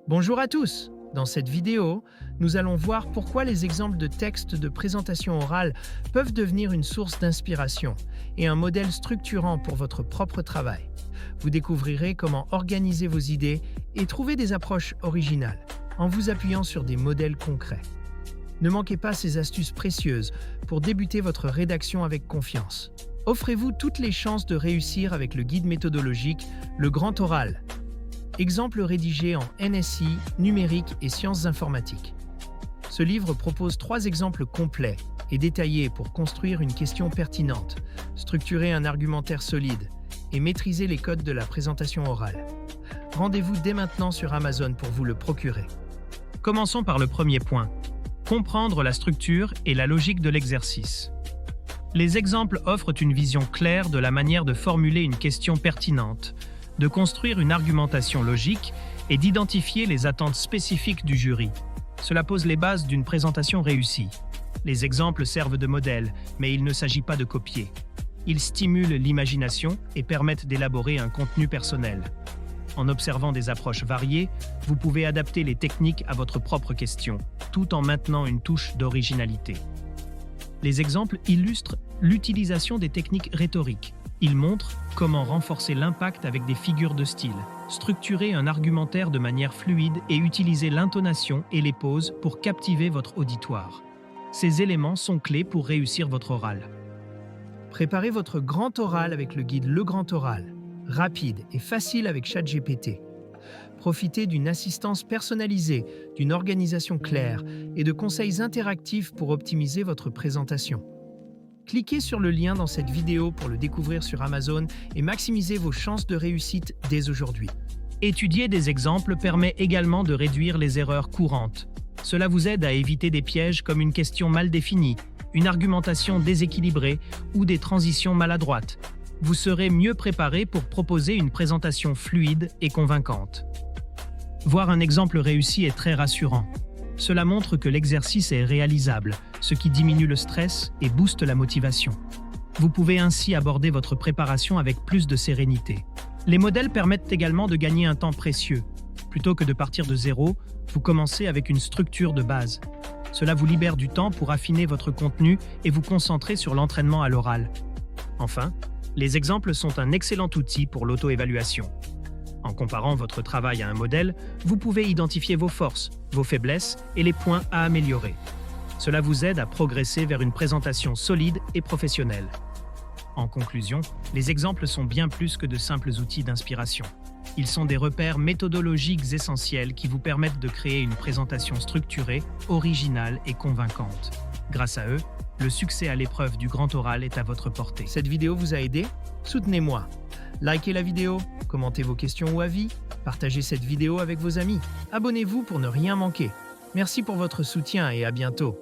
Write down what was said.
Bonjour à tous! Dans cette vidéo, nous allons voir pourquoi les exemples de textes de présentation orale peuvent devenir une source d'inspiration et un modèle structurant pour votre propre travail. Vous découvrirez comment organiser vos idées et trouver des approches originales en vous appuyant sur des modèles concrets. Ne manquez pas ces astuces précieuses pour débuter votre rédaction avec confiance. Offrez-vous toutes les chances de réussir avec le guide méthodologique Le Grand Oral. Exemple rédigé en NSI, numérique et sciences informatiques. Ce livre propose 3 exemples complets et détaillés pour construire une question pertinente, structurer un argumentaire solide et maîtriser les codes de la présentation orale. Rendez-vous dès maintenant sur Amazon pour vous le procurer. Commençons par le premier point. Comprendre la structure et la logique de l'exercice. Les exemples offrent une vision claire de la manière de formuler une question pertinente, de construire une argumentation logique et d'identifier les attentes spécifiques du jury. Cela pose les bases d'une présentation réussie. Les exemples servent de modèle, mais il ne s'agit pas de copier. Ils stimulent l'imagination et permettent d'élaborer un contenu personnel. En observant des approches variées, vous pouvez adapter les techniques à votre propre question, tout en maintenant une touche d'originalité. Les exemples illustrent l'utilisation des techniques rhétoriques. Ils montrent comment renforcer l'impact avec des figures de style, structurer un argumentaire de manière fluide et utiliser l'intonation et les pauses pour captiver votre auditoire. Ces éléments sont clés pour réussir votre oral. Préparez votre grand oral avec le guide Le Grand Oral, rapide et facile avec ChatGPT. Profitez d'une assistance personnalisée, d'une organisation claire et de conseils interactifs pour optimiser votre présentation. Cliquez sur le lien dans cette vidéo pour le découvrir sur Amazon et maximiser vos chances de réussite dès aujourd'hui. Étudier des exemples permet également de réduire les erreurs courantes. Cela vous aide à éviter des pièges comme une question mal définie, une argumentation déséquilibrée ou des transitions maladroites. Vous serez mieux préparé pour proposer une présentation fluide et convaincante. Voir un exemple réussi est très rassurant. Cela montre que l'exercice est réalisable, ce qui diminue le stress et booste la motivation. Vous pouvez ainsi aborder votre préparation avec plus de sérénité. Les modèles permettent également de gagner un temps précieux. Plutôt que de partir de zéro, vous commencez avec une structure de base. Cela vous libère du temps pour affiner votre contenu et vous concentrer sur l'entraînement à l'oral. Enfin, les exemples sont un excellent outil pour l'auto-évaluation. En comparant votre travail à un modèle, vous pouvez identifier vos forces, vos faiblesses et les points à améliorer. Cela vous aide à progresser vers une présentation solide et professionnelle. En conclusion, les exemples sont bien plus que de simples outils d'inspiration. Ils sont des repères méthodologiques essentiels qui vous permettent de créer une présentation structurée, originale et convaincante. Grâce à eux, le succès à l'épreuve du grand oral est à votre portée. Cette vidéo vous a aidé? Soutenez-moi. Likez la vidéo, commentez vos questions ou avis, partagez cette vidéo avec vos amis. Abonnez-vous pour ne rien manquer. Merci pour votre soutien et à bientôt.